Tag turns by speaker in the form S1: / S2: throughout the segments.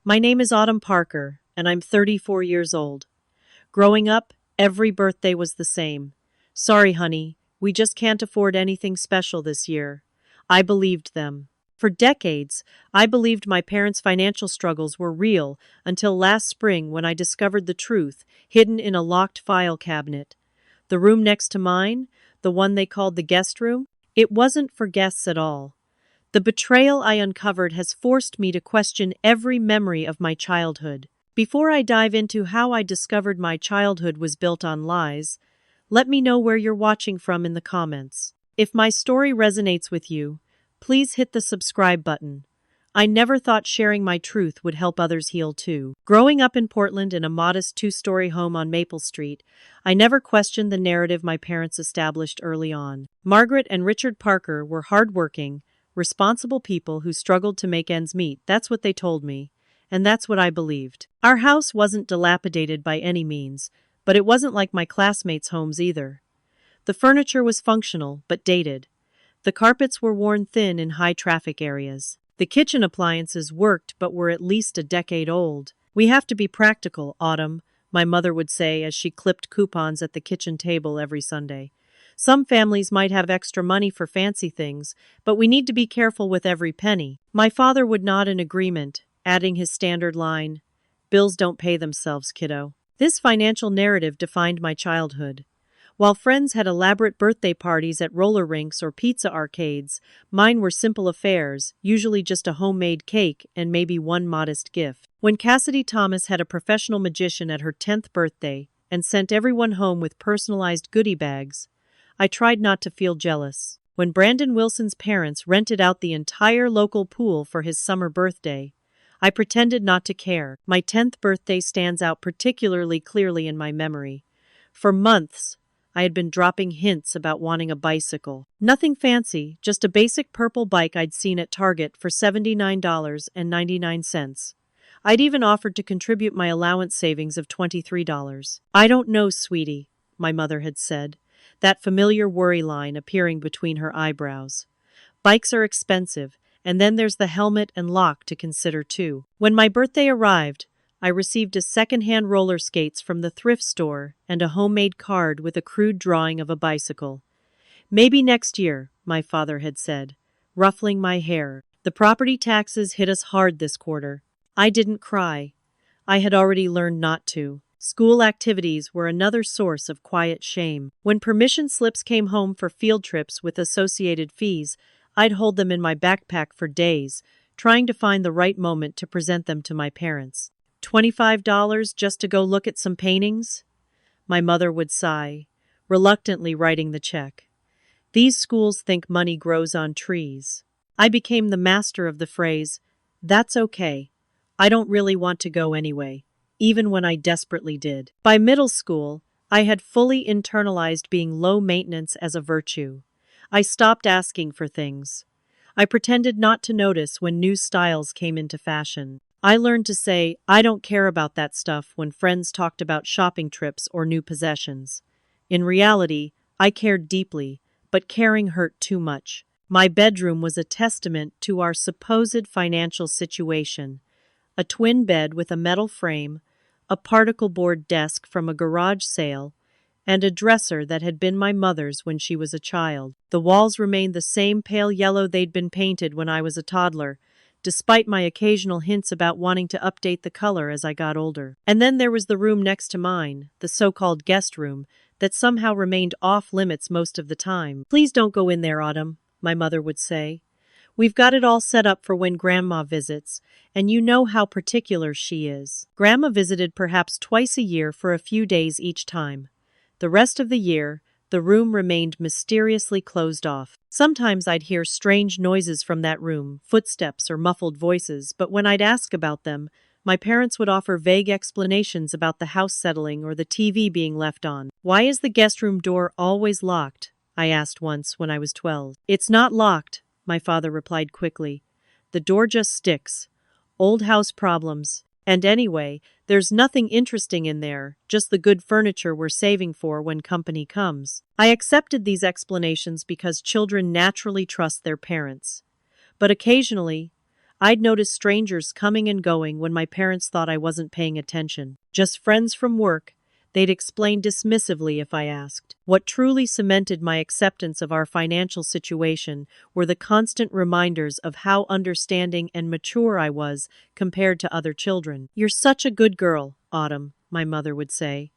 S1: My name is Autumn Parker, and I'm 34 years old. Growing up, every birthday was the same. Sorry, honey, we just can't afford anything special this year. I believed them. For decades, I believed my parents' financial struggles were real until last spring when I discovered the truth, hidden in a locked file cabinet. The room next to mine, the one they called the guest room, it wasn't for guests at all. The betrayal I uncovered has forced me to question every memory of my childhood. Before I dive into how I discovered my childhood was built on lies, let me know where you're watching from in the comments. If my story resonates with you, please hit the subscribe button. I never thought sharing my truth would help others heal too. Growing up in Portland in a modest two-story home on Maple Street, I never questioned the narrative my parents established early on. Margaret and Richard Parker were hardworking, responsible people who struggled to make ends meet. That's what they told me, and that's what I believed. Our house wasn't dilapidated by any means, but it wasn't like my classmates' homes either. The furniture was functional, but dated. The carpets were worn thin in high-traffic areas. The kitchen appliances worked but were at least a decade old. "We have to be practical, Autumn," my mother would say as she clipped coupons at the kitchen table every Sunday. "Some families might have extra money for fancy things, but we need to be careful with every penny." My father would nod in agreement, adding his standard line, "Bills don't pay themselves, kiddo." This financial narrative defined my childhood. While friends had elaborate birthday parties at roller rinks or pizza arcades, mine were simple affairs, usually just a homemade cake and maybe one modest gift. When Cassidy Thomas had a professional magician at her 10th birthday and sent everyone home with personalized goodie bags, I tried not to feel jealous. When Brandon Wilson's parents rented out the entire local pool for his summer birthday, I pretended not to care. My 10th birthday stands out particularly clearly in my memory. For months, I had been dropping hints about wanting a bicycle. Nothing fancy, just a basic purple bike I'd seen at Target for $79.99. I'd even offered to contribute my allowance savings of $23. "I don't know, sweetie," my mother had said, that familiar worry line appearing between her eyebrows. "Bikes are expensive, and then there's the helmet and lock to consider too." When my birthday arrived, I received a second-hand roller skates from the thrift store and a homemade card with a crude drawing of a bicycle. "Maybe next year," my father had said, ruffling my hair. The property taxes hit us hard this quarter. I didn't cry. I had already learned not to. School activities were another source of quiet shame. When permission slips came home for field trips with associated fees, I'd hold them in my backpack for days, trying to find the right moment to present them to my parents. $25 just to go look at some paintings? My mother would sigh, reluctantly writing the check. These schools think money grows on trees. I became the master of the phrase, "That's okay. I don't really want to go anyway," even when I desperately did. By middle school, I had fully internalized being low maintenance as a virtue. I stopped asking for things. I pretended not to notice when new styles came into fashion. I learned to say, "I don't care about that stuff," when friends talked about shopping trips or new possessions. In reality, I cared deeply, but caring hurt too much. My bedroom was a testament to our supposed financial situation. A twin bed with a metal frame, a particle board desk from a garage sale, and a dresser that had been my mother's when she was a child. The walls remained the same pale yellow they'd been painted when I was a toddler, despite my occasional hints about wanting to update the color as I got older. And then there was the room next to mine, the so-called guest room, that somehow remained off-limits most of the time. "Please don't go in there, Autumn," my mother would say. "We've got it all set up for when Grandma visits, and you know how particular she is." Grandma visited perhaps twice a year for a few days each time. The rest of the year, the room remained mysteriously closed off. Sometimes I'd hear strange noises from that room, footsteps or muffled voices, but when I'd ask about them, my parents would offer vague explanations about the house settling or the TV being left on. "Why is the guest room door always locked?" I asked once when I was 12. "It's not locked," my father replied quickly. "The door just sticks. Old house problems. And anyway, there's nothing interesting in there, just the good furniture we're saving for when company comes." I accepted these explanations because children naturally trust their parents. But occasionally, I'd notice strangers coming and going when my parents thought I wasn't paying attention. Just friends from work, they'd explain dismissively if I asked. What truly cemented my acceptance of our financial situation were the constant reminders of how understanding and mature I was compared to other children. "You're such a good girl, Autumn," my mother would say.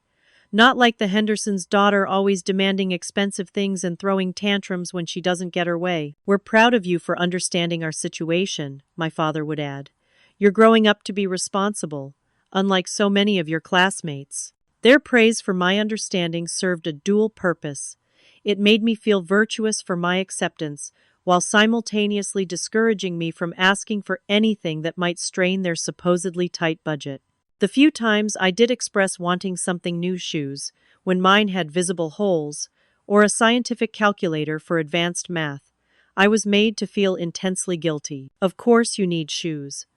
S1: "Not like the Hendersons' daughter always demanding expensive things and throwing tantrums when she doesn't get her way. We're proud of you for understanding our situation," my father would add. "You're growing up to be responsible, unlike so many of your classmates." Their praise for my understanding served a dual purpose. It made me feel virtuous for my acceptance, while simultaneously discouraging me from asking for anything that might strain their supposedly tight budget. The few times I did express wanting something new shoes, when mine had visible holes, or a scientific calculator for advanced math, I was made to feel intensely guilty. "Of course you need shoes,"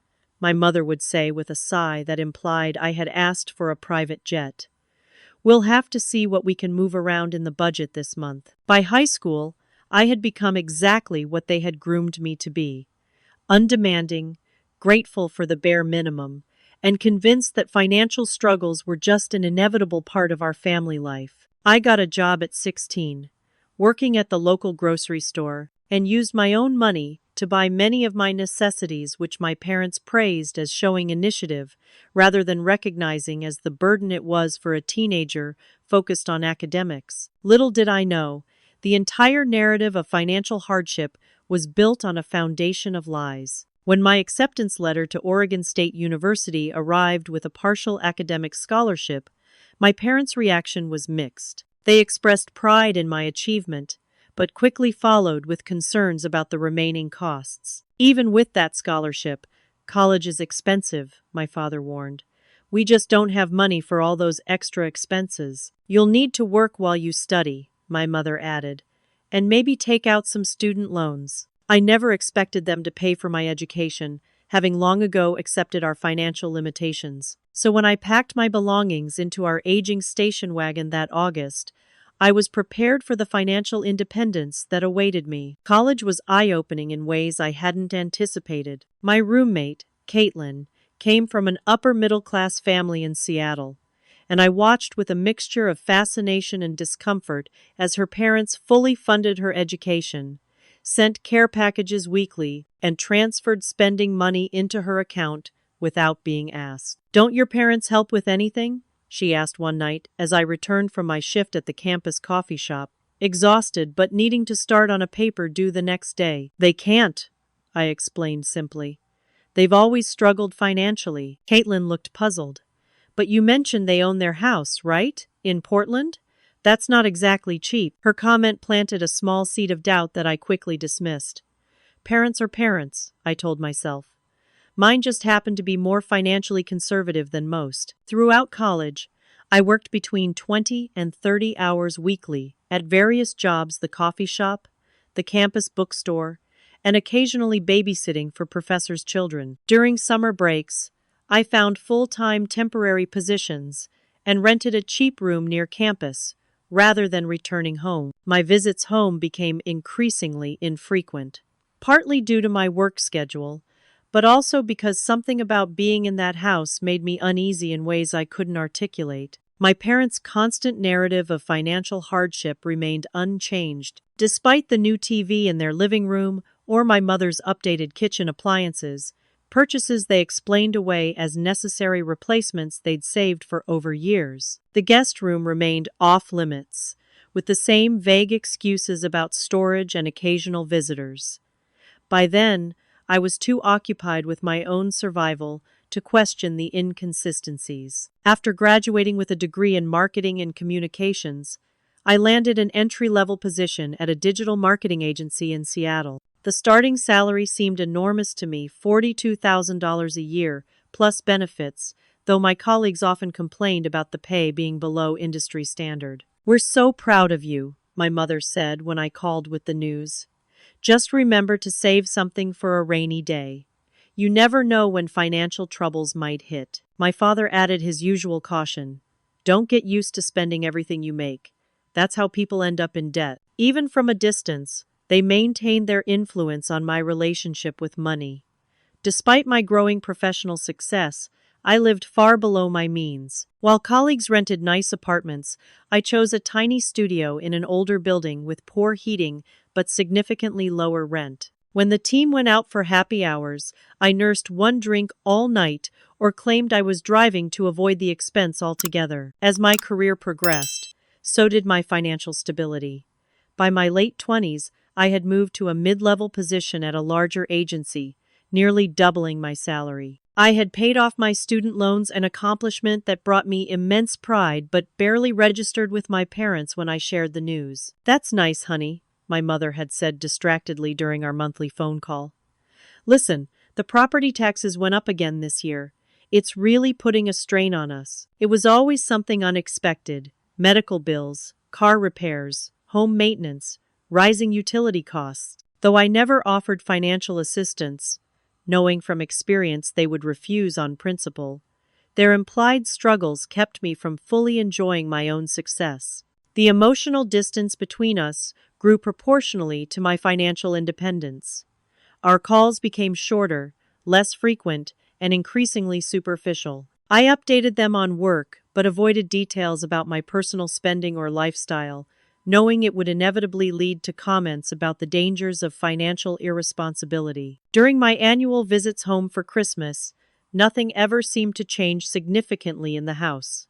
S1: my mother would say with a sigh that implied I had asked for a private jet. "We'll have to see what we can move around in the budget this month." By high school, I had become exactly what they had groomed me to be: undemanding, grateful for the bare minimum, and convinced that financial struggles were just an inevitable part of our family life. I got a job at 16, working at the local grocery store, and used my own money to buy many of my necessities, which my parents praised as showing initiative rather than recognizing as the burden it was for a teenager focused on academics. Little did I know, the entire narrative of financial hardship was built on a foundation of lies. When my acceptance letter to Oregon State University arrived with a partial academic scholarship, my parents' reaction was mixed. They expressed pride in my achievement, but quickly followed with concerns about the remaining costs. "Even with that scholarship, college is expensive," my father warned. "We just don't have money for all those extra expenses." "You'll need to work while you study," my mother added, "and maybe take out some student loans." I never expected them to pay for my education, having long ago accepted our financial limitations. So when I packed my belongings into our aging station wagon that August, I was prepared for the financial independence that awaited me. College was eye-opening in ways I hadn't anticipated. My roommate, Caitlin, came from an upper-middle-class family in Seattle, and I watched with a mixture of fascination and discomfort as her parents fully funded her education, sent care packages weekly, and transferred spending money into her account without being asked. "Don't your parents help with anything?" she asked one night as I returned from my shift at the campus coffee shop, exhausted but needing to start on a paper due the next day. "They can't," I explained simply. "They've always struggled financially." Caitlin looked puzzled. "But you mentioned they own their house, right? In Portland? That's not exactly cheap." Her comment planted a small seed of doubt that I quickly dismissed. "Parents are parents," I told myself. "Mine just happened to be more financially conservative than most." Throughout college, I worked between 20 and 30 hours weekly at various jobs: the coffee shop, the campus bookstore, and occasionally babysitting for professors' children. During summer breaks, I found full-time temporary positions and rented a cheap room near campus, rather than returning home. My visits home became increasingly infrequent, partly due to my work schedule, but also because something about being in that house made me uneasy in ways I couldn't articulate. My parents' constant narrative of financial hardship remained unchanged. Despite the new TV in their living room or my mother's updated kitchen appliances, purchases they explained away as necessary replacements they'd saved for over years. The guest room remained off-limits, with the same vague excuses about storage and occasional visitors. By then, I was too occupied with my own survival to question the inconsistencies. After graduating with a degree in marketing and communications, I landed an entry-level position at a digital marketing agency in Seattle. The starting salary seemed enormous to me, $42,000 a year, plus benefits, though my colleagues often complained about the pay being below industry standard. "We're so proud of you," my mother said when I called with the news. "Just remember to save something for a rainy day. You never know when financial troubles might hit." My father added his usual caution: "Don't get used to spending everything you make. That's how people end up in debt." Even from a distance, they maintained their influence on my relationship with money. Despite my growing professional success, I lived far below my means. While colleagues rented nice apartments, I chose a tiny studio in an older building with poor heating but significantly lower rent. When the team went out for happy hours, I nursed one drink all night or claimed I was driving to avoid the expense altogether. As my career progressed, so did my financial stability. By my late 20s, I had moved to a mid-level position at a larger agency, nearly doubling my salary. I had paid off my student loans, an accomplishment that brought me immense pride but barely registered with my parents when I shared the news. "That's nice, honey," my mother had said distractedly during our monthly phone call. "Listen, the property taxes went up again this year. It's really putting a strain on us." It was always something unexpected: medical bills, car repairs, home maintenance, rising utility costs. Though I never offered financial assistance, knowing from experience they would refuse on principle, their implied struggles kept me from fully enjoying my own success. The emotional distance between us grew proportionally to my financial independence. Our calls became shorter, less frequent, and increasingly superficial. I updated them on work, but avoided details about my personal spending or lifestyle, knowing it would inevitably lead to comments about the dangers of financial irresponsibility. During my annual visits home for Christmas, nothing ever seemed to change significantly in the house.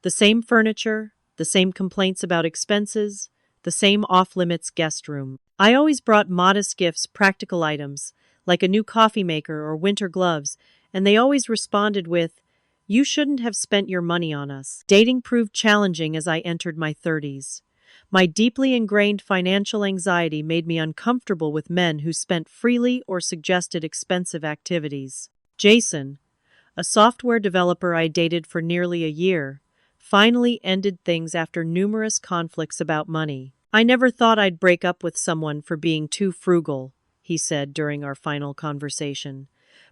S1: The same furniture, the same complaints about expenses, the same off-limits guest room. I always brought modest gifts, practical items, like a new coffee maker or winter gloves, and they always responded with, "You shouldn't have spent your money on us." Dating proved challenging as I entered my 30s. My deeply ingrained financial anxiety made me uncomfortable with men who spent freely or suggested expensive activities. Jason, a software developer I dated for nearly a year, finally ended things after numerous conflicts about money. "I never thought I'd break up with someone for being too frugal," he said during our final conversation.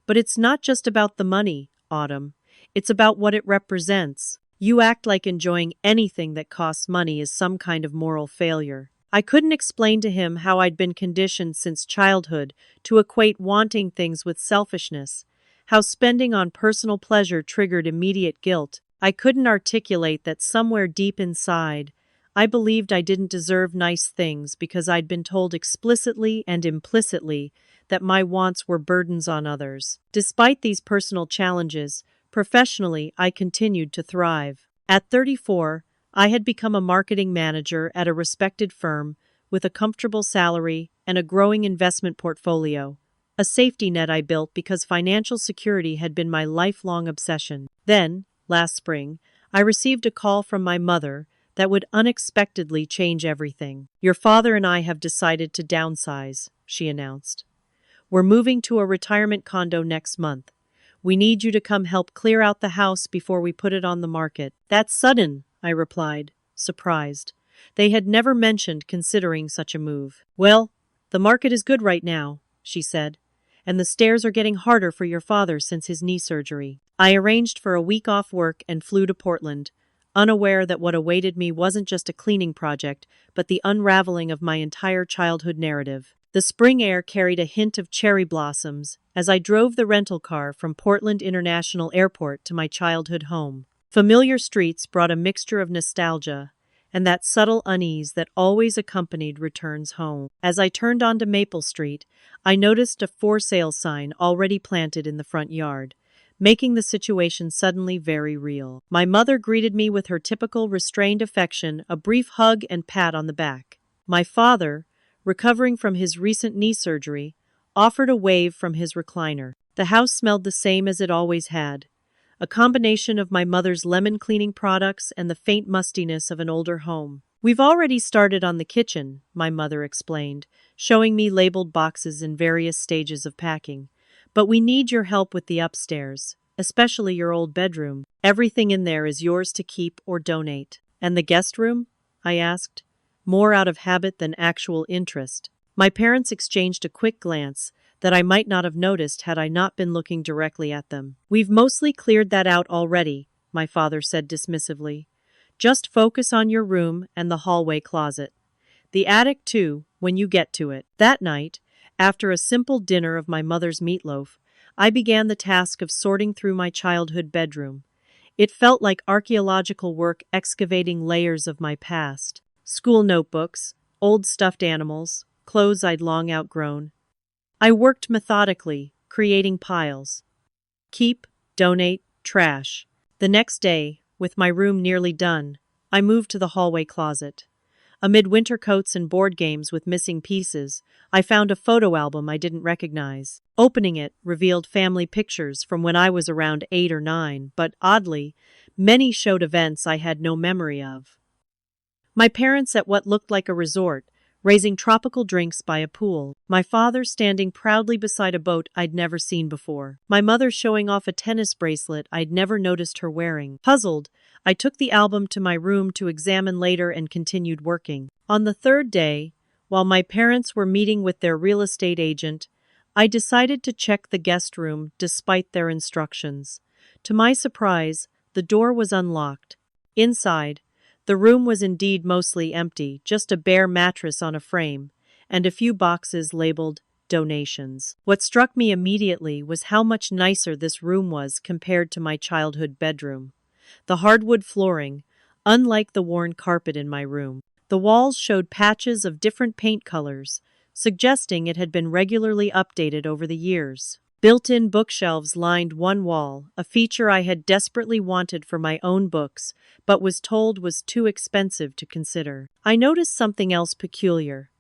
S1: "But it's not just about the money, Autumn. It's about what it represents. You act like enjoying anything that costs money is some kind of moral failure." I couldn't explain to him how I'd been conditioned since childhood to equate wanting things with selfishness, how spending on personal pleasure triggered immediate guilt. I couldn't articulate that somewhere deep inside, I believed I didn't deserve nice things because I'd been told explicitly and implicitly that my wants were burdens on others. Despite these personal challenges, professionally, I continued to thrive. At 34, I had become a marketing manager at a respected firm with a comfortable salary and a growing investment portfolio, a safety net I built because financial security had been my lifelong obsession. Then, last spring, I received a call from my mother that would unexpectedly change everything. "Your father and I have decided to downsize," she announced. "We're moving to a retirement condo next month. We need you to come help clear out the house before we put it on the market." "That's sudden," I replied, surprised. They had never mentioned considering such a move. "Well, the market is good right now," she said, "and the stairs are getting harder for your father since his knee surgery." I arranged for a week off work and flew to Portland, unaware that what awaited me wasn't just a cleaning project, but the unraveling of my entire childhood narrative. The spring air carried a hint of cherry blossoms as I drove the rental car from Portland International Airport to my childhood home. Familiar streets brought a mixture of nostalgia and that subtle unease that always accompanied returns home. As I turned onto Maple Street, I noticed a for sale sign already planted in the front yard, making the situation suddenly very real. My mother greeted me with her typical restrained affection, a brief hug and pat on the back. My father, recovering from his recent knee surgery, offered a wave from his recliner. The house smelled the same as it always had, a combination of my mother's lemon cleaning products and the faint mustiness of an older home. "We've already started on the kitchen," my mother explained, showing me labeled boxes in various stages of packing. "But we need your help with the upstairs, especially your old bedroom. Everything in there is yours to keep or donate." "And the guest room?" I asked, more out of habit than actual interest. My parents exchanged a quick glance that I might not have noticed had I not been looking directly at them. "We've mostly cleared that out already," my father said dismissively. "Just focus on your room and the hallway closet. The attic, too, when you get to it." That night, after a simple dinner of my mother's meatloaf, I began the task of sorting through my childhood bedroom. It felt like archaeological work excavating layers of my past. School notebooks, old stuffed animals, clothes I'd long outgrown. I worked methodically, creating piles. Keep, donate, trash. The next day, with my room nearly done, I moved to the hallway closet. Amid winter coats and board games with missing pieces, I found a photo album I didn't recognize. Opening it revealed family pictures from when I was around 8 or 9, but oddly, many showed events I had no memory of. My parents at what looked like a resort, raising tropical drinks by a pool. My father standing proudly beside a boat I'd never seen before. My mother showing off a tennis bracelet I'd never noticed her wearing. Puzzled, I took the album to my room to examine later and continued working. On the third day, while my parents were meeting with their real estate agent, I decided to check the guest room despite their instructions. To my surprise, the door was unlocked. Inside, the room was indeed mostly empty, just a bare mattress on a frame, and a few boxes labeled donations. What struck me immediately was how much nicer this room was compared to my childhood bedroom. The hardwood flooring, unlike the worn carpet in my room. The walls showed patches of different paint colors, suggesting it had been regularly updated over the years. Built-in bookshelves lined one wall, a feature I had desperately wanted for my own books, but was told was too expensive to consider. I noticed something else peculiar: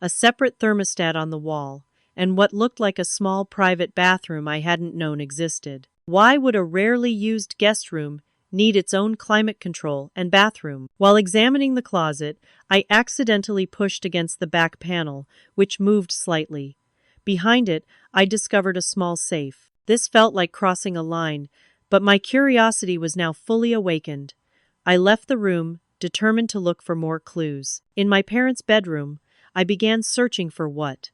S1: a separate thermostat on the wall, and what looked like a small private bathroom I hadn't known existed. Why would a rarely used guest room need its own climate control and bathroom? While examining the closet, I accidentally pushed against the back panel, which moved slightly. Behind it, I discovered a small safe. This felt like crossing a line, but my curiosity was now fully awakened. I left the room, determined to look for more clues. In my parents' bedroom, I began searching for what?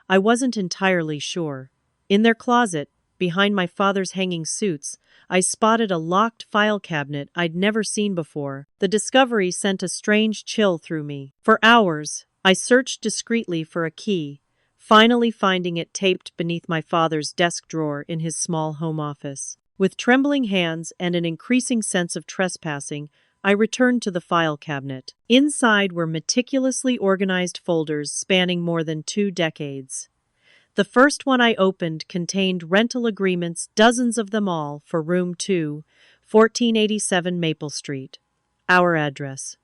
S1: I wasn't entirely sure. In their closet, behind my father's hanging suits, I spotted a locked file cabinet I'd never seen before. The discovery sent a strange chill through me. For hours, I searched discreetly for a key, finally finding it taped beneath my father's desk drawer in his small home office. With trembling hands and an increasing sense of trespassing, I returned to the file cabinet. Inside were meticulously organized folders spanning more than 2 decades. The first one I opened contained rental agreements, dozens of them all, for Room 2, 1487 Maple Street. Our address.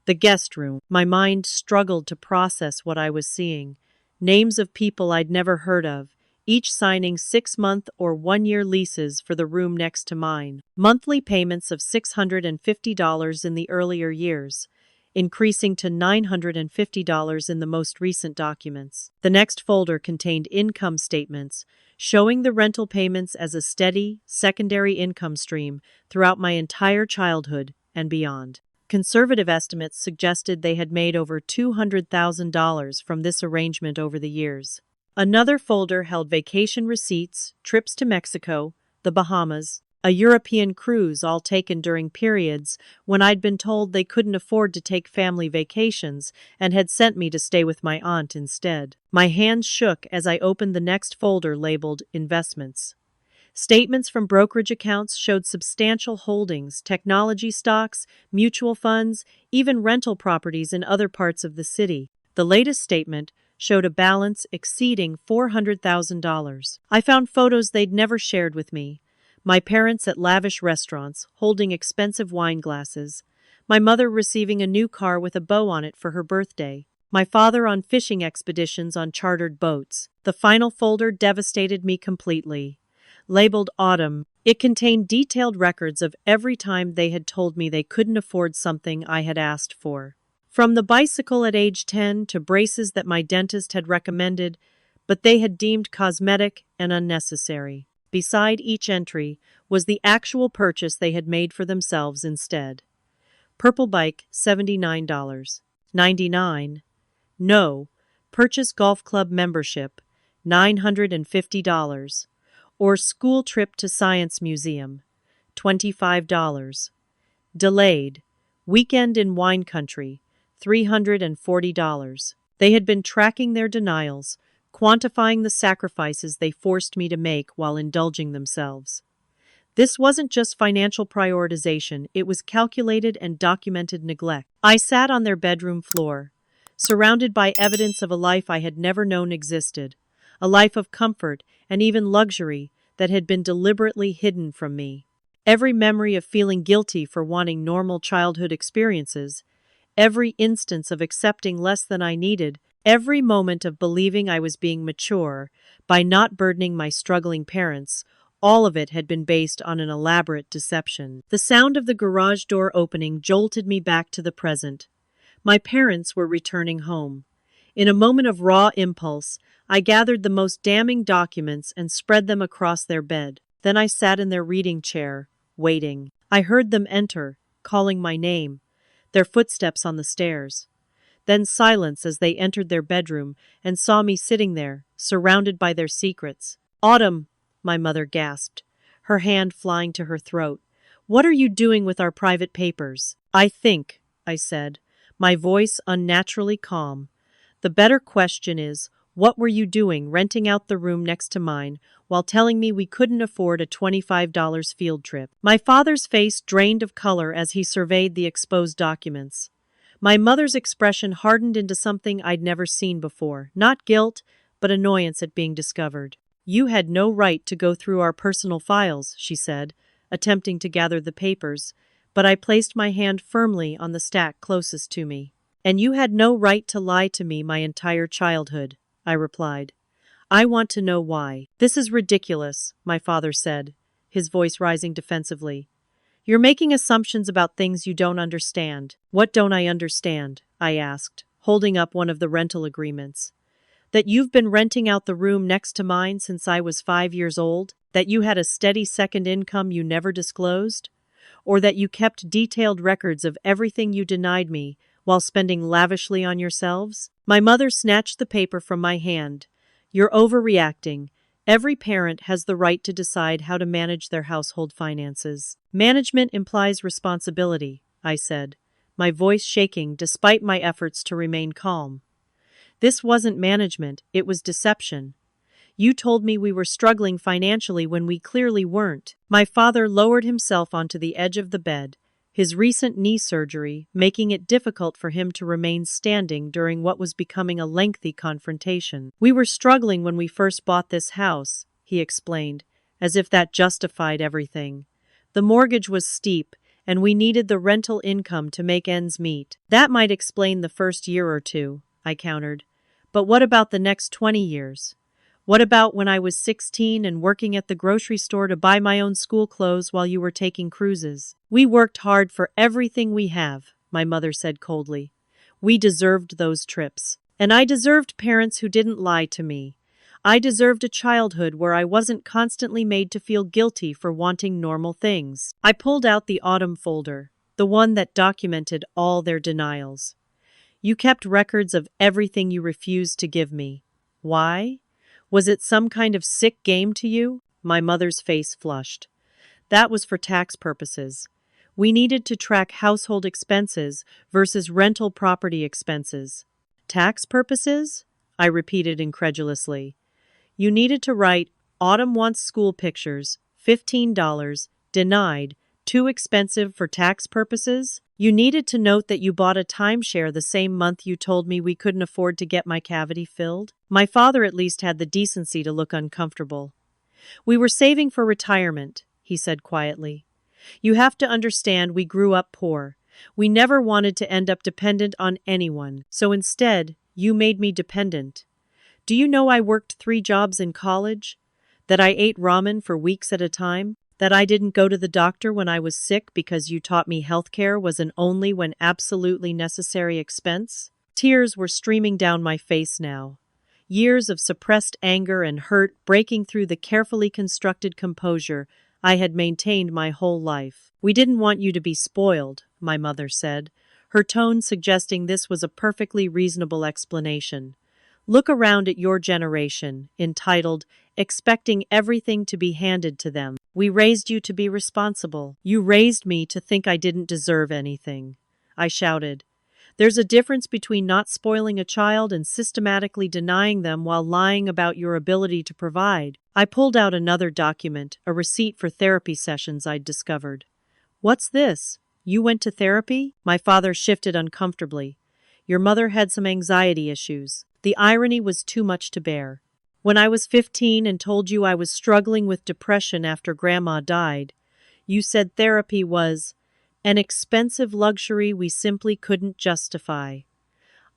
S1: The guest room. My mind struggled to process what I was seeing. Names of people I'd never heard of, each signing 6-month or 1-year leases for the room next to mine. Monthly payments of $650 in the earlier years, increasing to $950 in the most recent documents. The next folder contained income statements, showing the rental payments as a steady, secondary income stream throughout my entire childhood and beyond. Conservative estimates suggested they had made over $200,000 from this arrangement over the years. Another folder held vacation receipts, trips to Mexico, the Bahamas, a European cruise, all taken during periods when I'd been told they couldn't afford to take family vacations and had sent me to stay with my aunt instead. My hands shook as I opened the next folder labeled Investments. Statements from brokerage accounts showed substantial holdings, technology stocks, mutual funds, even rental properties in other parts of the city. The latest statement showed a balance exceeding $400,000. I found photos they'd never shared with me. My parents at lavish restaurants, holding expensive wine glasses. My mother receiving a new car with a bow on it for her birthday. My father on fishing expeditions on chartered boats. The final folder devastated me completely. Labeled Autumn, it contained detailed records of every time they had told me they couldn't afford something I had asked for. From the bicycle at age 10 to braces that my dentist had recommended, but they had deemed cosmetic and unnecessary. Beside each entry was the actual purchase they had made for themselves instead. Purple bike, $79.99. No. Purchase golf club membership, $950. Or school trip to science museum, $25. Delayed. Weekend in wine country, $340. They had been tracking their denials, quantifying the sacrifices they forced me to make while indulging themselves. This wasn't just financial prioritization, it was calculated and documented neglect. I sat on their bedroom floor, surrounded by evidence of a life I had never known existed, a life of comfort and even luxury that had been deliberately hidden from me. Every memory of feeling guilty for wanting normal childhood experiences, every instance of accepting less than I needed, every moment of believing I was being mature by not burdening my struggling parents, all of it had been based on an elaborate deception. The sound of the garage door opening jolted me back to the present. My parents were returning home. In a moment of raw impulse, I gathered the most damning documents and spread them across their bed. Then I sat in their reading chair, waiting. I heard them enter, calling my name, their footsteps on the stairs. Then silence as they entered their bedroom and saw me sitting there, surrounded by their secrets. "Autumn," my mother gasped, her hand flying to her throat. "What are you doing with our private papers?" "I think," I said, my voice unnaturally calm. "The better question is, what were you doing renting out the room next to mine while telling me we couldn't afford a $25 field trip?" My father's face drained of color as he surveyed the exposed documents. My mother's expression hardened into something I'd never seen before, not guilt, but annoyance at being discovered. "You had no right to go through our personal files," she said, attempting to gather the papers, but I placed my hand firmly on the stack closest to me. "And you had no right to lie to me my entire childhood," I replied. "I want to know why." "This is ridiculous," my father said, his voice rising defensively. "You're making assumptions about things you don't understand." "What don't I understand?" I asked, holding up one of the rental agreements. "That you've been renting out the room next to mine since I was 5 years old? That you had a steady second income you never disclosed? Or that you kept detailed records of everything you denied me while spending lavishly on yourselves?" My mother snatched the paper from my hand. "You're overreacting. Every parent has the right to decide how to manage their household finances." "Management implies responsibility," I said, my voice shaking despite my efforts to remain calm. "This wasn't management, it was deception. You told me we were struggling financially when we clearly weren't." My father lowered himself onto the edge of the bed, his recent knee surgery making it difficult for him to remain standing during what was becoming a lengthy confrontation. "We were struggling when we first bought this house," he explained, as if that justified everything. "The mortgage was steep, and we needed the rental income to make ends meet." "That might explain the first year or two," I countered. "But what about the next 20 years? What about when I was 16 and working at the grocery store to buy my own school clothes while you were taking cruises?" "We worked hard for everything we have," my mother said coldly. "We deserved those trips. And I deserved parents who didn't lie to me. I deserved a childhood where I wasn't constantly made to feel guilty for wanting normal things." I pulled out the autumn folder, the one that documented all their denials. "You kept records of everything you refused to give me. Why? Was it some kind of sick game to you?" My mother's face flushed. "That was for tax purposes. We needed to track household expenses versus rental property expenses." "Tax purposes?" I repeated incredulously. "You needed to write, 'Autumn wants school pictures, $15, denied, too expensive for tax purposes?' You needed to note that you bought a timeshare the same month you told me we couldn't afford to get my cavity filled?" My father at least had the decency to look uncomfortable. "We were saving for retirement," he said quietly. "You have to understand we grew up poor. We never wanted to end up dependent on anyone. So instead, you made me dependent. Do you know I worked 3 jobs in college? That I ate ramen for weeks at a time? That I didn't go to the doctor when I was sick because you taught me healthcare was an only when absolutely necessary expense?" Tears were streaming down my face now. Years of suppressed anger and hurt breaking through the carefully constructed composure I had maintained my whole life. "We didn't want you to be spoiled," my mother said, her tone suggesting this was a perfectly reasonable explanation. "Look around at your generation, entitled, expecting everything to be handed to them. We raised you to be responsible. You raised me to think I didn't deserve anything," I shouted. There's a difference between not spoiling a child and systematically denying them while lying about your ability to provide. I pulled out another document, a receipt for therapy sessions I'd discovered. What's this? You went to therapy? My father shifted uncomfortably. Your mother had some anxiety issues. The irony was too much to bear. When I was 15 and told you I was struggling with depression after Grandma died, you said therapy was an expensive luxury we simply couldn't justify.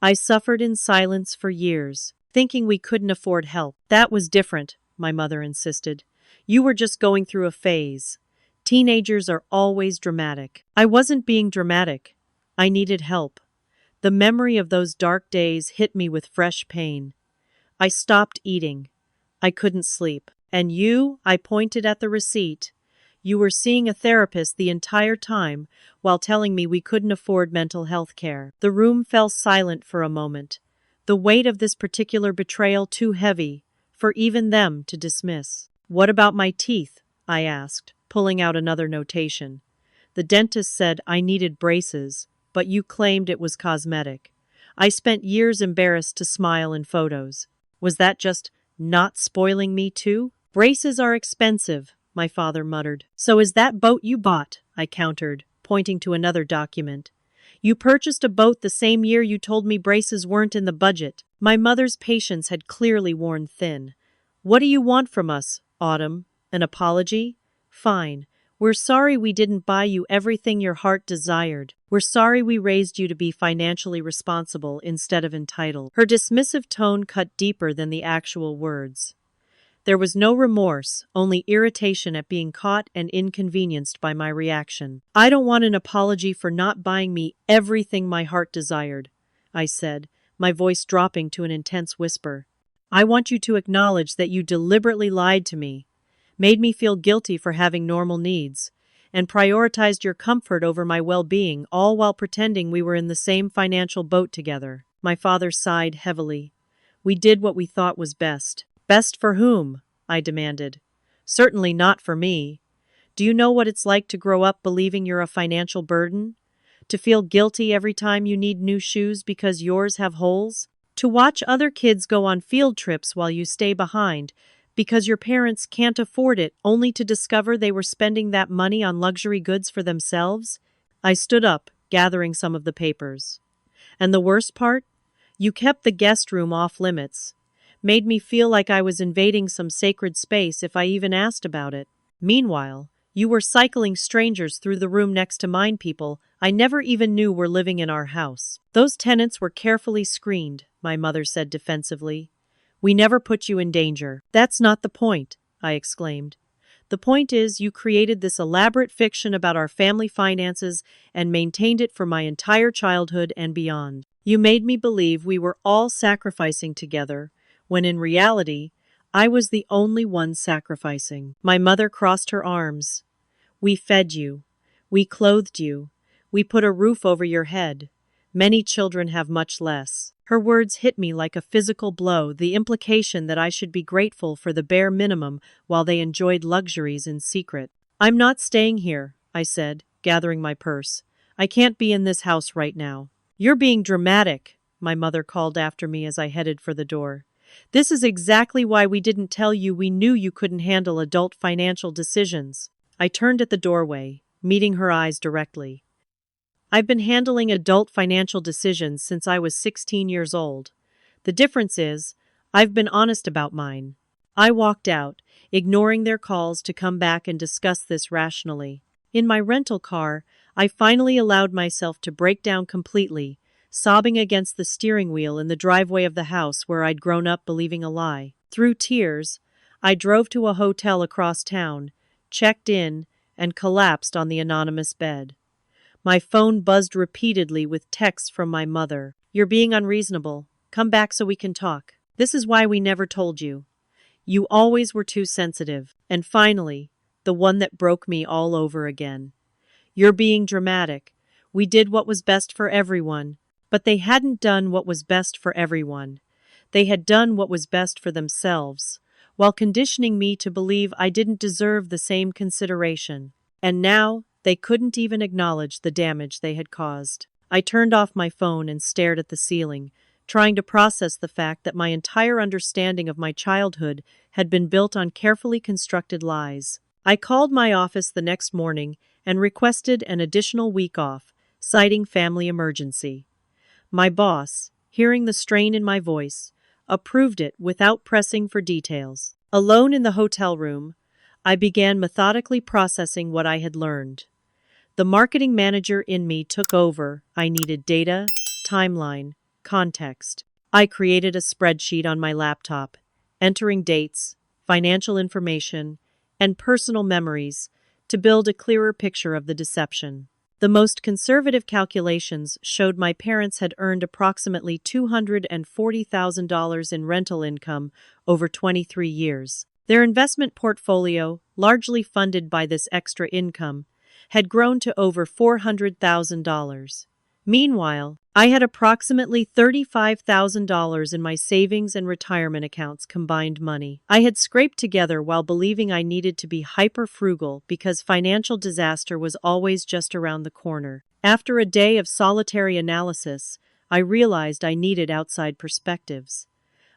S1: I suffered in silence for years, thinking we couldn't afford help. That was different, my mother insisted. You were just going through a phase. Teenagers are always dramatic. I wasn't being dramatic. I needed help. The memory of those dark days hit me with fresh pain. I stopped eating. I couldn't sleep. And you, I pointed at the receipt. You were seeing a therapist the entire time while telling me we couldn't afford mental health care. The room fell silent for a moment, the weight of this particular betrayal too heavy for even them to dismiss. What about my teeth? I asked, pulling out another notation. The dentist said I needed braces, but you claimed it was cosmetic. I spent years embarrassed to smile in photos. Was that just not spoiling me too? Braces are expensive, my father muttered. So is that boat you bought? I countered, pointing to another document. You purchased a boat the same year you told me braces weren't in the budget. My mother's patience had clearly worn thin. What do you want from us, Autumn? An apology? Fine. We're sorry we didn't buy you everything your heart desired. We're sorry we raised you to be financially responsible instead of entitled. Her dismissive tone cut deeper than the actual words. There was no remorse, only irritation at being caught and inconvenienced by my reaction. I don't want an apology for not buying me everything my heart desired, I said, my voice dropping to an intense whisper. I want you to acknowledge that you deliberately lied to me, made me feel guilty for having normal needs, and prioritized your comfort over my well-being, all while pretending we were in the same financial boat together. My father sighed heavily. We did what we thought was best. Best for whom? I demanded. Certainly not for me. Do you know what it's like to grow up believing you're a financial burden? To feel guilty every time you need new shoes because yours have holes? To watch other kids go on field trips while you stay behind because your parents can't afford it, only to discover they were spending that money on luxury goods for themselves? I stood up, gathering some of the papers. And the worst part? You kept the guest room off limits. Made me feel like I was invading some sacred space if I even asked about it. Meanwhile, you were cycling strangers through the room next to mine, people I never even knew were living in our house. Those tenants were carefully screened, my mother said defensively. We never put you in danger. That's not the point, I exclaimed. The point is you created this elaborate fiction about our family finances and maintained it for my entire childhood and beyond. You made me believe we were all sacrificing together, when in reality, I was the only one sacrificing. My mother crossed her arms. We fed you. We clothed you. We put a roof over your head. Many children have much less. Her words hit me like a physical blow, the implication that I should be grateful for the bare minimum while they enjoyed luxuries in secret. I'm not staying here, I said, gathering my purse. I can't be in this house right now. You're being dramatic, my mother called after me as I headed for the door. This is exactly why we didn't tell you we knew you couldn't handle adult financial decisions. I turned at the doorway, meeting her eyes directly. I've been handling adult financial decisions since I was 16 years old. The difference is, I've been honest about mine. I walked out, ignoring their calls to come back and discuss this rationally. In my rental car, I finally allowed myself to break down completely, sobbing against the steering wheel in the driveway of the house where I'd grown up believing a lie. Through tears, I drove to a hotel across town, checked in, and collapsed on the anonymous bed. My phone buzzed repeatedly with texts from my mother. You're being unreasonable. Come back so we can talk. This is why we never told you. You always were too sensitive. And finally, the one that broke me all over again. You're being dramatic. We did what was best for everyone. But they hadn't done what was best for everyone. They had done what was best for themselves, while conditioning me to believe I didn't deserve the same consideration. And now, they couldn't even acknowledge the damage they had caused. I turned off my phone and stared at the ceiling, trying to process the fact that my entire understanding of my childhood had been built on carefully constructed lies. I called my office the next morning and requested an additional week off, citing family emergency. My boss, hearing the strain in my voice, approved it without pressing for details. Alone in the hotel room, I began methodically processing what I had learned. The marketing manager in me took over. I needed data, timeline, context. I created a spreadsheet on my laptop, entering dates, financial information, and personal memories to build a clearer picture of the deception. The most conservative calculations showed my parents had earned approximately $240,000 in rental income over 23 years. Their investment portfolio, largely funded by this extra income, had grown to over $400,000. Meanwhile, I had approximately $35,000 in my savings and retirement accounts combined money. I had scraped together while believing I needed to be hyper-frugal because financial disaster was always just around the corner. After a day of solitary analysis, I realized I needed outside perspectives.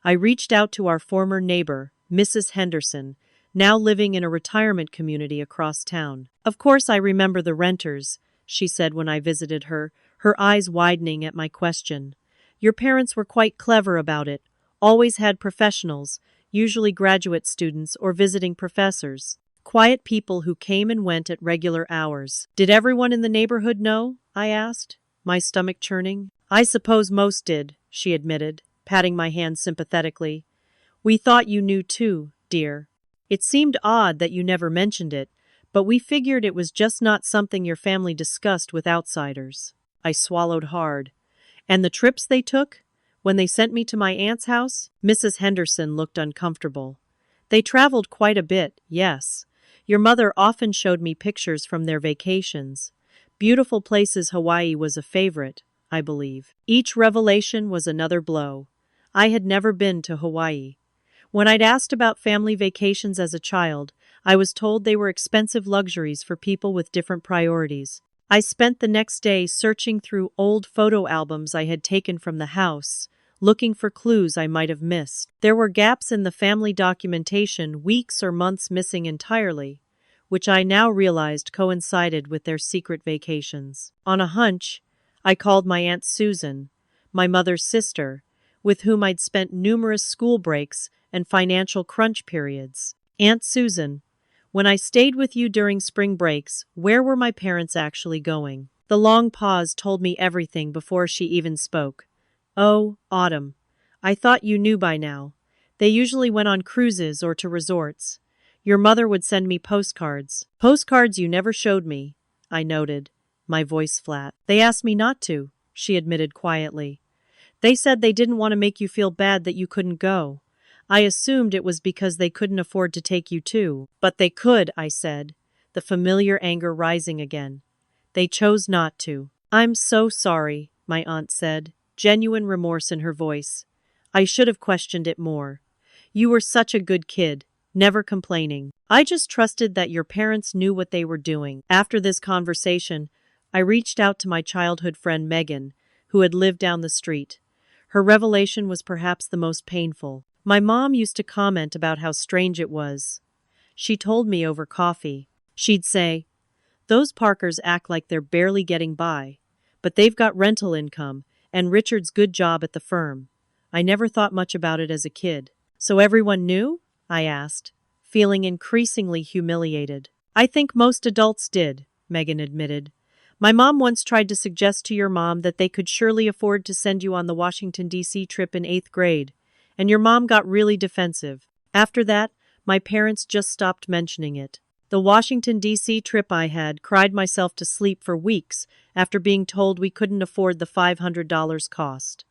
S1: I reached out to our former neighbor, Mrs. Henderson, now living in a retirement community across town. "Of course I remember the renters," she said when I visited her, her eyes widening at my question. "Your parents were quite clever about it, always had professionals, usually graduate students or visiting professors. Quiet people who came and went at regular hours." "Did everyone in the neighborhood know?" I asked, my stomach churning. "I suppose most did," she admitted, patting my hand sympathetically. "We thought you knew too, dear. It seemed odd that you never mentioned it, but we figured it was just not something your family discussed with outsiders." I swallowed hard. "And the trips they took? When they sent me to my aunt's house?" Mrs. Henderson looked uncomfortable. "They traveled quite a bit, yes. Your mother often showed me pictures from their vacations. Beautiful places. Hawaii was a favorite, I believe." Each revelation was another blow. I had never been to Hawaii. When I'd asked about family vacations as a child, I was told they were expensive luxuries for people with different priorities. I spent the next day searching through old photo albums I had taken from the house, looking for clues I might have missed. There were gaps in the family documentation, weeks or months missing entirely, which I now realized coincided with their secret vacations. On a hunch, I called my Aunt Susan, my mother's sister, with whom I'd spent numerous school breaks and financial crunch periods. "Aunt Susan, when I stayed with you during spring breaks, where were my parents actually going?" The long pause told me everything before she even spoke. "Oh, Autumn, I thought you knew by now. They usually went on cruises or to resorts. Your mother would send me postcards." "Postcards you never showed me," I noted, my voice flat. "They asked me not to," she admitted quietly. "They said they didn't want to make you feel bad that you couldn't go. I assumed it was because they couldn't afford to take you too." "But they could," I said, the familiar anger rising again. "They chose not to." "I'm so sorry," my aunt said, genuine remorse in her voice. "I should have questioned it more. You were such a good kid, never complaining. I just trusted that your parents knew what they were doing." After this conversation, I reached out to my childhood friend Megan, who had lived down the street. Her revelation was perhaps the most painful. My mom used to comment about how strange it was. She told me over coffee. She'd say, "Those Parkers act like they're barely getting by, but they've got rental income and Richard's good job at the firm." I never thought much about it as a kid. "So everyone knew?" I asked, feeling increasingly humiliated. "I think most adults did," Megan admitted. "My mom once tried to suggest to your mom that they could surely afford to send you on the Washington, D.C. trip in 8th grade, and your mom got really defensive. After that, my parents just stopped mentioning it. The Washington, D.C. trip I had cried myself to sleep for weeks after being told we couldn't afford the $500 cost.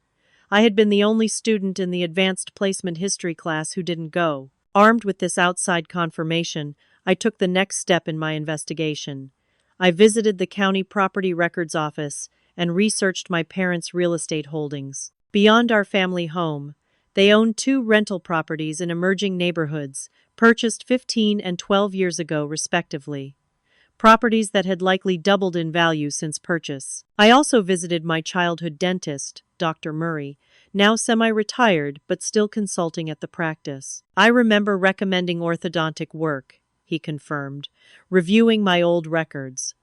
S1: I had been the only student in the advanced placement history class who didn't go. Armed with this outside confirmation, I took the next step in my investigation. I visited the county property records office and researched my parents' real estate holdings. Beyond our family home, they owned 2 rental properties in emerging neighborhoods, purchased 15 and 12 years ago, respectively. properties that had likely doubled in value since purchase. I also visited my childhood dentist, Dr. Murray, now semi-retired but still consulting at the practice. I remember recommending orthodontic work, he confirmed, reviewing my old records.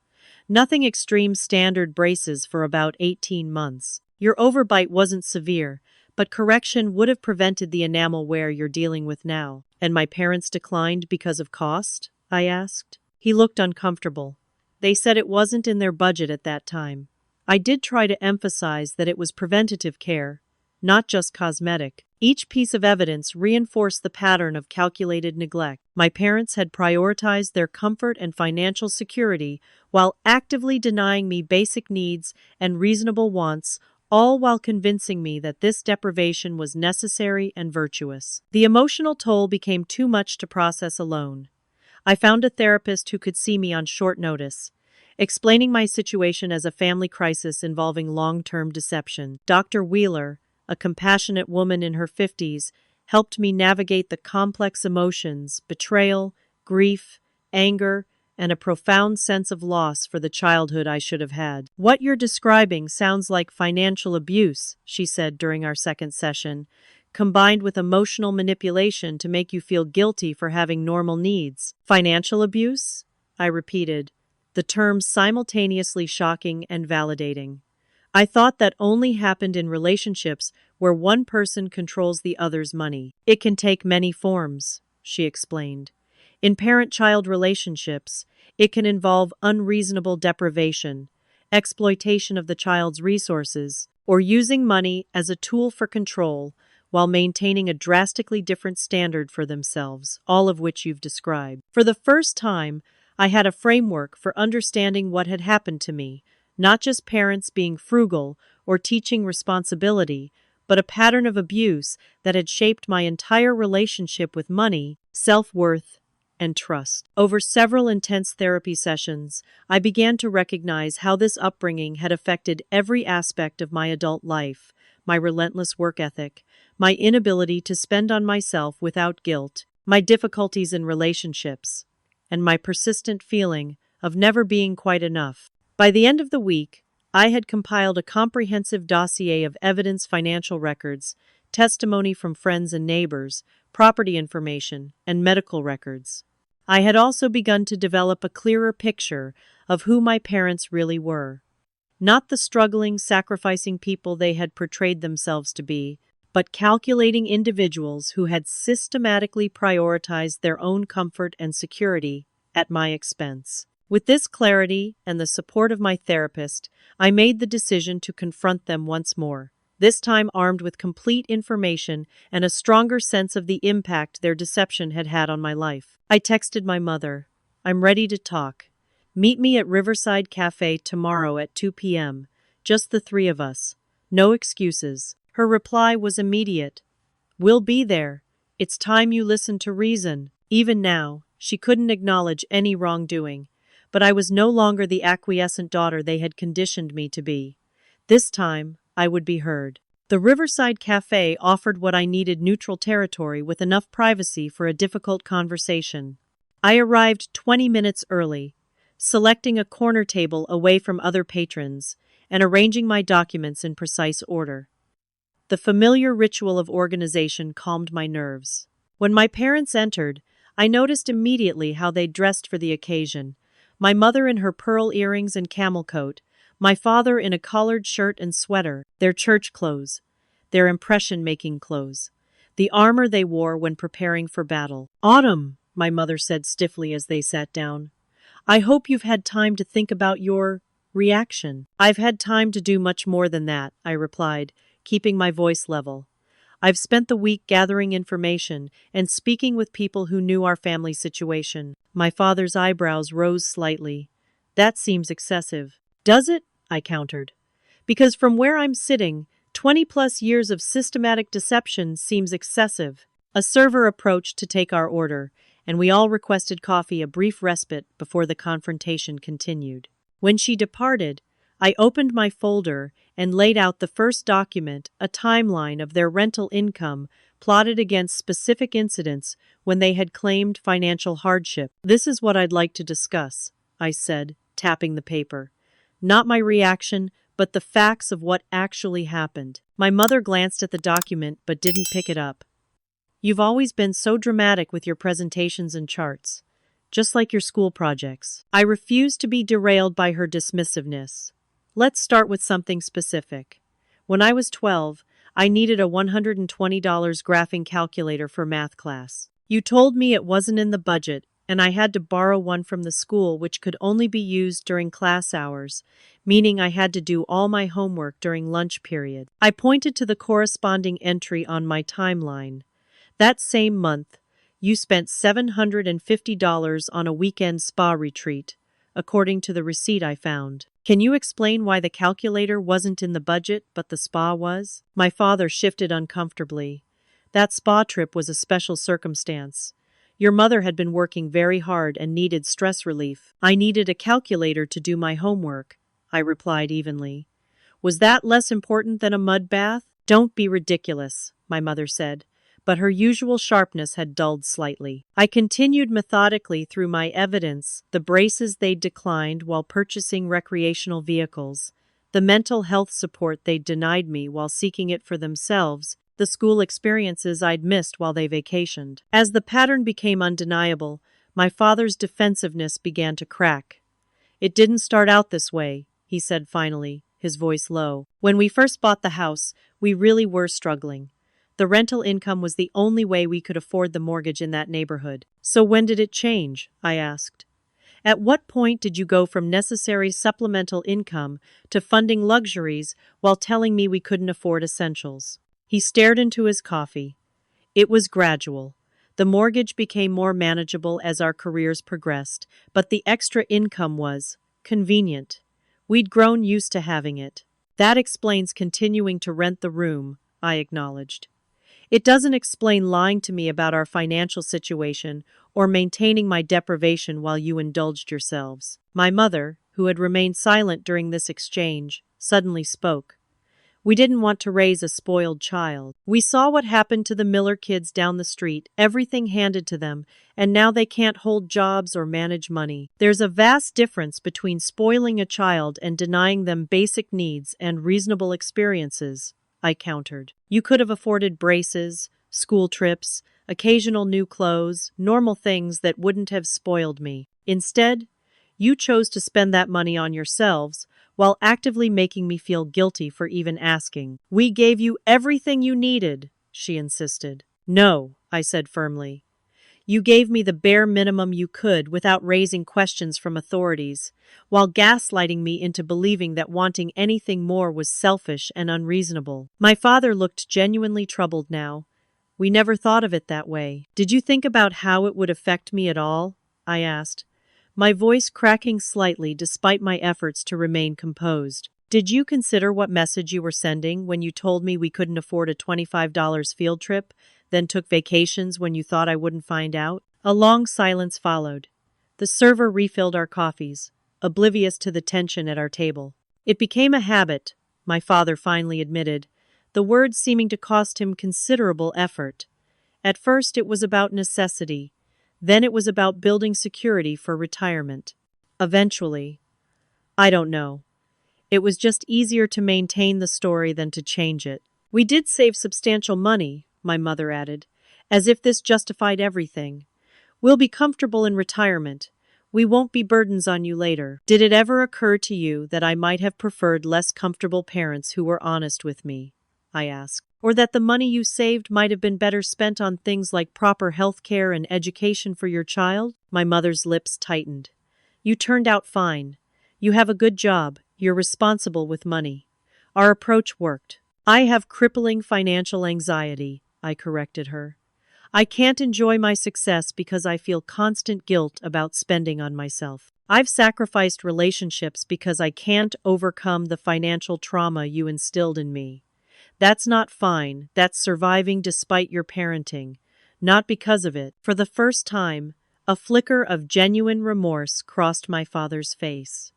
S1: Nothing extreme, standard braces for about 18 months. Your overbite wasn't severe, but correction would have prevented the enamel wear you're dealing with now. And my parents declined because of cost? I asked. He looked uncomfortable. They said it wasn't in their budget at that time. I did try to emphasize that it was preventative care, not just cosmetic. Each piece of evidence reinforced the pattern of calculated neglect. My parents had prioritized their comfort and financial security while actively denying me basic needs and reasonable wants, all while convincing me that this deprivation was necessary and virtuous. The emotional toll became too much to process alone. I found a therapist who could see me on short notice, explaining my situation as a family crisis involving long-term deception. Dr. Wheeler, a compassionate woman in her 50s, helped me navigate the complex emotions, betrayal, grief, anger, and a profound sense of loss for the childhood I should have had. "What you're describing sounds like financial abuse," she said during our second session, "combined with emotional manipulation to make you feel guilty for having normal needs." "Financial abuse?" I repeated, the terms simultaneously shocking and validating. I thought that only happened in relationships where one person controls the other's money. "It can take many forms," she explained. "In parent-child relationships, it can involve unreasonable deprivation, exploitation of the child's resources, or using money as a tool for control while maintaining a drastically different standard for themselves, all of which you've described." For the first time, I had a framework for understanding what had happened to me, not just parents being frugal or teaching responsibility, but a pattern of abuse that had shaped my entire relationship with money, self-worth, and trust. Over several intense therapy sessions, I began to recognize how this upbringing had affected every aspect of my adult life: my relentless work ethic, my inability to spend on myself without guilt, my difficulties in relationships, and my persistent feeling of never being quite enough. By the end of the week, I had compiled a comprehensive dossier of evidence, financial records, testimony from friends and neighbors, property information, and medical records. I had also begun to develop a clearer picture of who my parents really were. Not the struggling, sacrificing people they had portrayed themselves to be, but calculating individuals who had systematically prioritized their own comfort and security at my expense. With this clarity and the support of my therapist, I made the decision to confront them once more, this time armed with complete information and a stronger sense of the impact their deception had had on my life. I texted my mother, "I'm ready to talk. Meet me at Riverside Cafe tomorrow at 2 p.m. Just the three of us. No excuses." Her reply was immediate. "We'll be there. It's time you listened to reason." Even now, she couldn't acknowledge any wrongdoing, but I was no longer the acquiescent daughter they had conditioned me to be. This time, I would be heard. The Riverside Cafe offered what I needed: neutral territory with enough privacy for a difficult conversation. I arrived 20 minutes early, selecting a corner table away from other patrons and arranging my documents in precise order. The familiar ritual of organization calmed my nerves. When my parents entered, I noticed immediately how they dressed for the occasion. My mother in her pearl earrings and camel coat, my father in a collared shirt and sweater, their church clothes, their impression-making clothes, the armor they wore when preparing for battle. "Autumn," my mother said stiffly as they sat down, "I hope you've had time to think about your reaction." "I've had time to do much more than that," I replied, keeping my voice level. "I've spent the week gathering information and speaking with people who knew our family situation." My father's eyebrows rose slightly. "That seems excessive." "Does it?" I countered. "Because from where I'm sitting, 20-plus years of systematic deception seems excessive." A server approached to take our order, and we all requested coffee, a brief respite before the confrontation continued. When she departed, I opened my folder and laid out the first document, a timeline of their rental income plotted against specific incidents when they had claimed financial hardship. "This is what I'd like to discuss," I said, tapping the paper. Not my reaction, but the facts of what actually happened. My mother glanced at the document but didn't pick it up. You've always been so dramatic with your presentations and charts, just like your school projects. I refused to be derailed by her dismissiveness. Let's start with something specific. When I was 12, I needed a $120 graphing calculator for math class. You told me it wasn't in the budget, and I had to borrow one from the school, which could only be used during class hours, meaning I had to do all my homework during lunch period. I pointed to the corresponding entry on my timeline. That same month, you spent $750 on a weekend spa retreat, according to the receipt I found. Can you explain why the calculator wasn't in the budget but the spa was? My father shifted uncomfortably. That spa trip was a special circumstance. Your mother had been working very hard and needed stress relief. I needed a calculator to do my homework, I replied evenly. Was that less important than a mud bath? Don't be ridiculous, my mother said, but her usual sharpness had dulled slightly. I continued methodically through my evidence: the braces they'd declined while purchasing recreational vehicles, the mental health support they'd denied me while seeking it for themselves, the school experiences I'd missed while they vacationed. As the pattern became undeniable, my father's defensiveness began to crack. It didn't start out this way, he said finally, his voice low. When we first bought the house, we really were struggling. The rental income was the only way we could afford the mortgage in that neighborhood. So when did it change? I asked. At what point did you go from necessary supplemental income to funding luxuries while telling me we couldn't afford essentials? He stared into his coffee. It was gradual. The mortgage became more manageable as our careers progressed, but the extra income was convenient. We'd grown used to having it. That explains continuing to rent the room, I acknowledged. It doesn't explain lying to me about our financial situation or maintaining my deprivation while you indulged yourselves. My mother, who had remained silent during this exchange, suddenly spoke. We didn't want to raise a spoiled child. We saw what happened to the Miller kids down the street, everything handed to them, and now they can't hold jobs or manage money. There's a vast difference between spoiling a child and denying them basic needs and reasonable experiences, I countered. You could have afforded braces, school trips, occasional new clothes, normal things that wouldn't have spoiled me. Instead, you chose to spend that money on yourselves, while actively making me feel guilty for even asking. We gave you everything you needed, she insisted. No, I said firmly. You gave me the bare minimum you could without raising questions from authorities, while gaslighting me into believing that wanting anything more was selfish and unreasonable. My father looked genuinely troubled now. We never thought of it that way. Did you think about how it would affect me at all? I asked, my voice cracking slightly despite my efforts to remain composed. Did you consider what message you were sending when you told me we couldn't afford a $25 field trip, then took vacations when you thought I wouldn't find out? A long silence followed. The server refilled our coffees, oblivious to the tension at our table. It became a habit, my father finally admitted, the words seeming to cost him considerable effort. At first it was about necessity. Then it was about building security for retirement. Eventually, I don't know. It was just easier to maintain the story than to change it. We did save substantial money, my mother added, as if this justified everything. We'll be comfortable in retirement. We won't be burdens on you later. Did it ever occur to you that I might have preferred less comfortable parents who were honest with me? I asked. Or that the money you saved might have been better spent on things like proper health care and education for your child? My mother's lips tightened. You turned out fine. You have a good job. You're responsible with money. Our approach worked. I have crippling financial anxiety, I corrected her. I can't enjoy my success because I feel constant guilt about spending on myself. I've sacrificed relationships because I can't overcome the financial trauma you instilled in me. That's not fine, that's surviving despite your parenting, not because of it. For the first time, a flicker of genuine remorse crossed my father's face.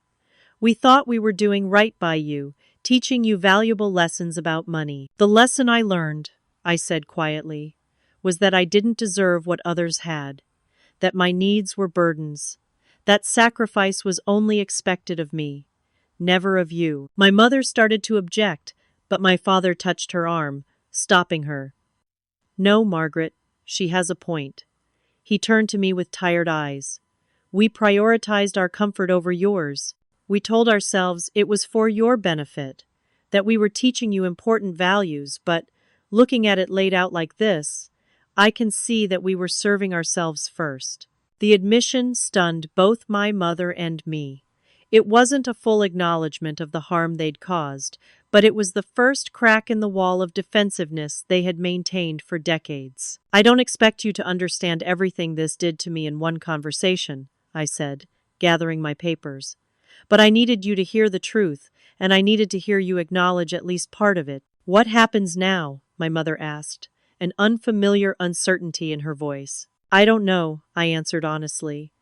S1: We thought we were doing right by you, teaching you valuable lessons about money. The lesson I learned, I said quietly, was that I didn't deserve what others had, that my needs were burdens, That sacrifice was only expected of me, never of you. My mother started to object, but my father touched her arm, stopping her. No, Margaret, she has a point. He turned to me with tired eyes. We prioritized our comfort over yours. We told ourselves it was for your benefit, that we were teaching you important values, but looking at it laid out like this, I can see that we were serving ourselves first. The admission stunned both my mother and me. It wasn't a full acknowledgement of the harm they'd caused, but it was the first crack in the wall of defensiveness they had maintained for decades. I don't expect you to understand everything this did to me in one conversation, I said, gathering my papers. But I needed you to hear the truth, and I needed to hear you acknowledge at least part of it. What happens now? My mother asked, an unfamiliar uncertainty in her voice. I don't know, I answered honestly.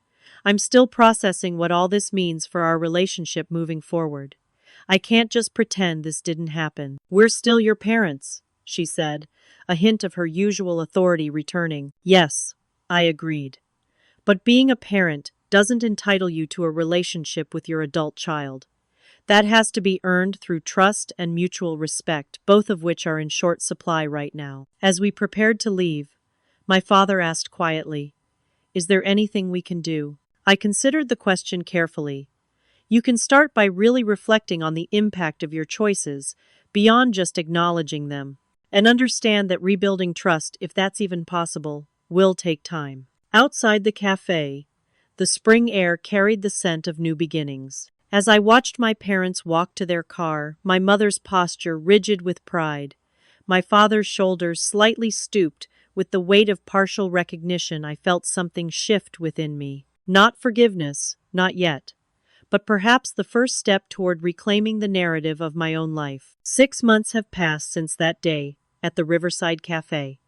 S1: I'm still processing what all this means for our relationship moving forward. I can't just pretend this didn't happen. We're still your parents, she said, a hint of her usual authority returning. Yes, I agreed. But being a parent doesn't entitle you to a relationship with your adult child. That has to be earned through trust and mutual respect, both of which are in short supply right now. As we prepared to leave, my father asked quietly, "Is there anything we can do?" I considered the question carefully. You can start by really reflecting on the impact of your choices, beyond just acknowledging them, and understand that rebuilding trust, if that's even possible, will take time. Outside the cafe, the spring air carried the scent of new beginnings. As I watched my parents walk to their car, my mother's posture rigid with pride, my father's shoulders slightly stooped with the weight of partial recognition, I felt something shift within me. Not forgiveness, not yet, but perhaps the first step toward reclaiming the narrative of my own life. 6 months have passed since that day at the Riverside Cafe.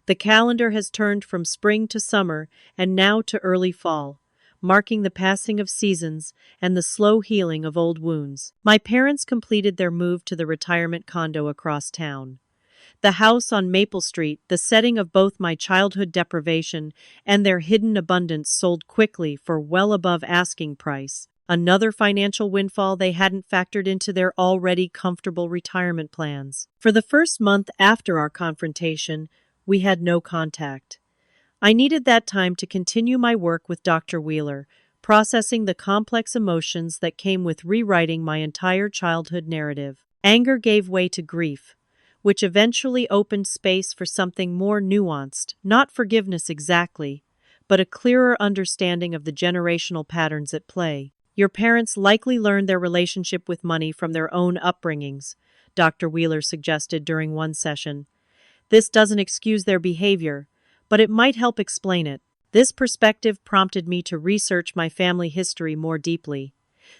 S1: The calendar has turned from spring to summer and now to early fall, marking the passing of seasons and the slow healing of old wounds. My parents completed their move to the retirement condo across town. The house on Maple Street, the setting of both my childhood deprivation and their hidden abundance, sold quickly for well above asking price. Another financial windfall they hadn't factored into their already comfortable retirement plans. For the first month after our confrontation, we had no contact. I needed that time to continue my work with Dr. Wheeler, processing the complex emotions that came with rewriting my entire childhood narrative. Anger gave way to grief, which eventually opened space for something more nuanced, not forgiveness exactly, but a clearer understanding of the generational patterns at play. Your parents likely learned their relationship with money from their own upbringings, Dr. Wheeler suggested during one session. This doesn't excuse their behavior, but it might help explain it. This perspective prompted me to research my family history more deeply.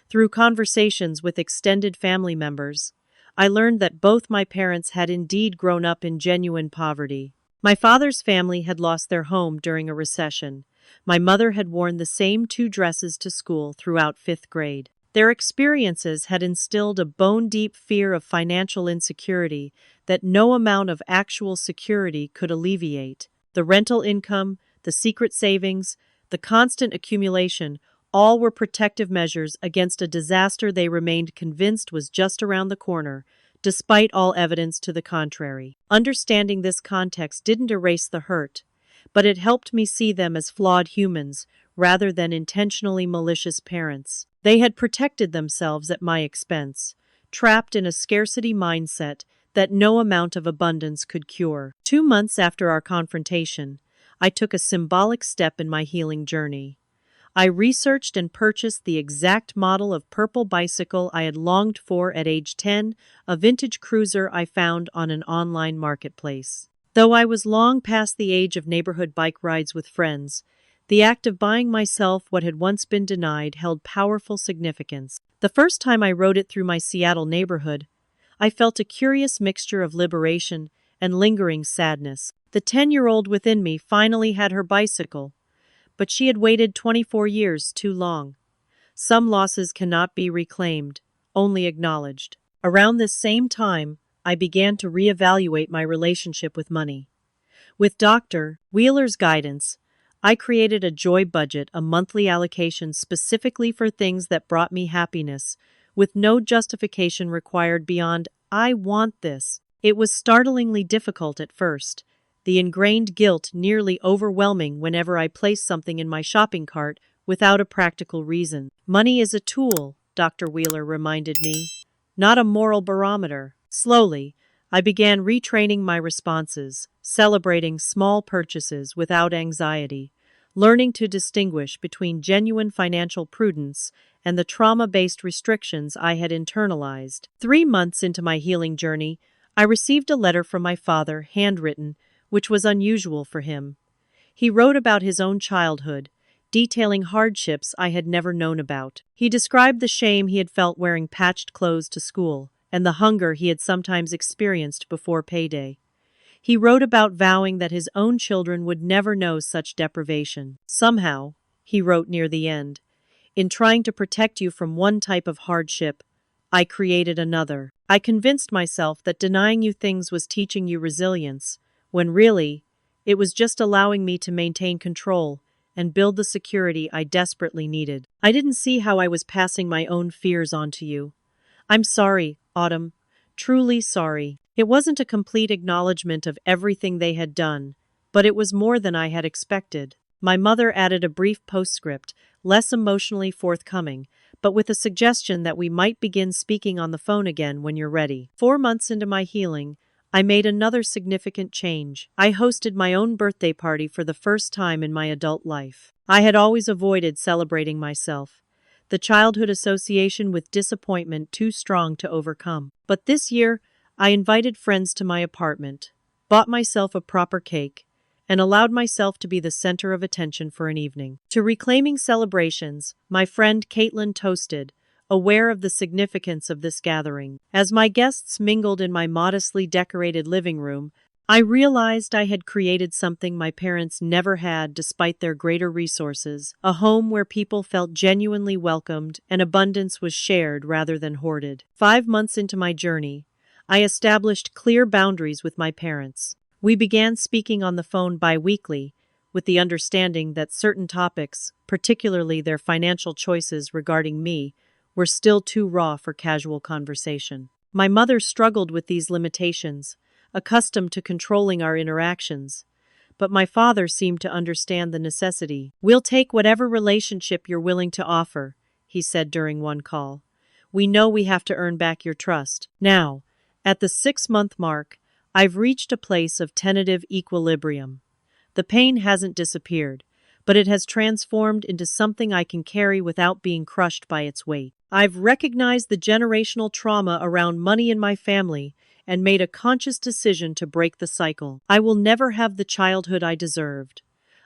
S1: Through conversations with extended family members, I learned that both my parents had indeed grown up in genuine poverty. My father's family had lost their home during a recession. My mother had worn the same 2 dresses to school throughout 5th grade. Their experiences had instilled a bone-deep fear of financial insecurity that no amount of actual security could alleviate. The rental income, the secret savings, the constant accumulation, all were protective measures against a disaster they remained convinced was just around the corner, despite all evidence to the contrary. Understanding this context didn't erase the hurt, but it helped me see them as flawed humans rather than intentionally malicious parents. They had protected themselves at my expense, trapped in a scarcity mindset that no amount of abundance could cure. 2 months after our confrontation, I took a symbolic step in my healing journey. I researched and purchased the exact model of purple bicycle I had longed for at age 10, a vintage cruiser I found on an online marketplace. Though I was long past the age of neighborhood bike rides with friends, the act of buying myself what had once been denied held powerful significance. The first time I rode it through my Seattle neighborhood, I felt a curious mixture of liberation and lingering sadness. The 10-year-old within me finally had her bicycle, but she had waited 24 years too long. Some losses cannot be reclaimed, only acknowledged. Around this same time, I began to reevaluate my relationship with money. With Dr. Wheeler's guidance, I created a joy budget, a monthly allocation specifically for things that brought me happiness, with no justification required beyond, I want this. It was startlingly difficult at first, the ingrained guilt nearly overwhelming whenever I placed something in my shopping cart without a practical reason. Money is a tool, Dr. Wheeler reminded me, not a moral barometer. Slowly, I began retraining my responses, celebrating small purchases without anxiety, learning to distinguish between genuine financial prudence and the trauma-based restrictions I had internalized. 3 months into my healing journey, I received a letter from my father, handwritten, which was unusual for him. He wrote about his own childhood, detailing hardships I had never known about. He described the shame he had felt wearing patched clothes to school, and the hunger he had sometimes experienced before payday. He wrote about vowing that his own children would never know such deprivation. Somehow, he wrote near the end, in trying to protect you from one type of hardship, I created another. I convinced myself that denying you things was teaching you resilience, when really, it was just allowing me to maintain control and build the security I desperately needed. I didn't see how I was passing my own fears on to you. I'm sorry, Autumn. Truly sorry. It wasn't a complete acknowledgement of everything they had done, but it was more than I had expected. My mother added a brief postscript, less emotionally forthcoming, but with a suggestion that we might begin speaking on the phone again when you're ready. 4 months into my healing, I made another significant change. I hosted my own birthday party for the first time in my adult life. I had always avoided celebrating myself, the childhood association with disappointment too strong to overcome. But this year, I invited friends to my apartment, bought myself a proper cake, and allowed myself to be the center of attention for an evening. To reclaiming celebrations, my friend Caitlin toasted, aware of the significance of this gathering. As my guests mingled in my modestly decorated living room, I realized I had created something my parents never had despite their greater resources, a home where people felt genuinely welcomed and abundance was shared rather than hoarded. 5 months into my journey, I established clear boundaries with my parents. We began speaking on the phone bi-weekly, with the understanding that certain topics, particularly their financial choices regarding me, were still too raw for casual conversation. My mother struggled with these limitations, accustomed to controlling our interactions, but my father seemed to understand the necessity. We'll take whatever relationship you're willing to offer, he said during one call. We know we have to earn back your trust. Now, at the 6-month mark, I've reached a place of tentative equilibrium. The pain hasn't disappeared, but it has transformed into something I can carry without being crushed by its weight. I've recognized the generational trauma around money in my family and made a conscious decision to break the cycle. I will never have the childhood I deserved.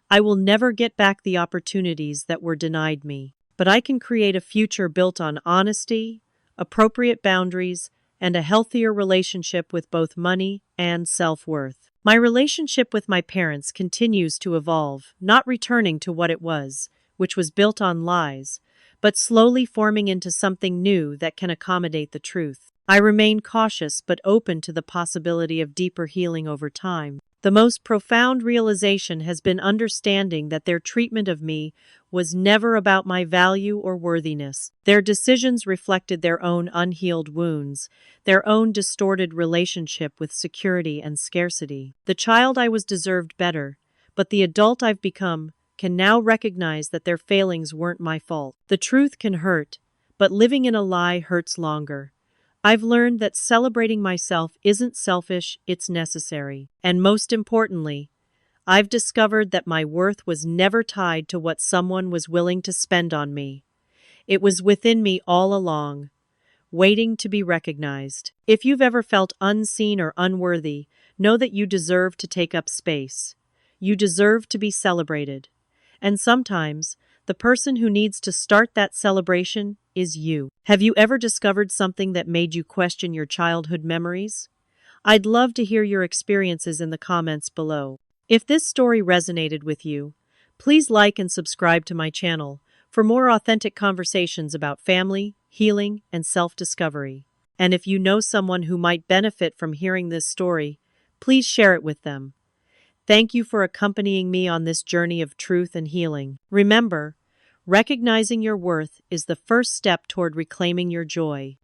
S1: I will never get back the opportunities that were denied me. But I can create a future built on honesty, appropriate boundaries, and a healthier relationship with both money and self-worth. My relationship with my parents continues to evolve, not returning to what it was, which was built on lies, but slowly forming into something new that can accommodate the truth. I remain cautious but open to the possibility of deeper healing over time. The most profound realization has been understanding that their treatment of me was never about my value or worthiness. Their decisions reflected their own unhealed wounds, their own distorted relationship with security and scarcity. The child I was deserved better, but the adult I've become can now recognize that their failings weren't my fault. The truth can hurt, but living in a lie hurts longer. I've learned that celebrating myself isn't selfish, it's necessary. And most importantly, I've discovered that my worth was never tied to what someone was willing to spend on me. It was within me all along, waiting to be recognized. If you've ever felt unseen or unworthy, know that you deserve to take up space. You deserve to be celebrated. And sometimes, the person who needs to start that celebration is you. Have you ever discovered something that made you question your childhood memories? I'd love to hear your experiences in the comments below. If this story resonated with you, please like and subscribe to my channel for more authentic conversations about family, healing, and self-discovery. And if you know someone who might benefit from hearing this story, please share it with them. Thank you for accompanying me on this journey of truth and healing. Remember, recognizing your worth is the first step toward reclaiming your joy.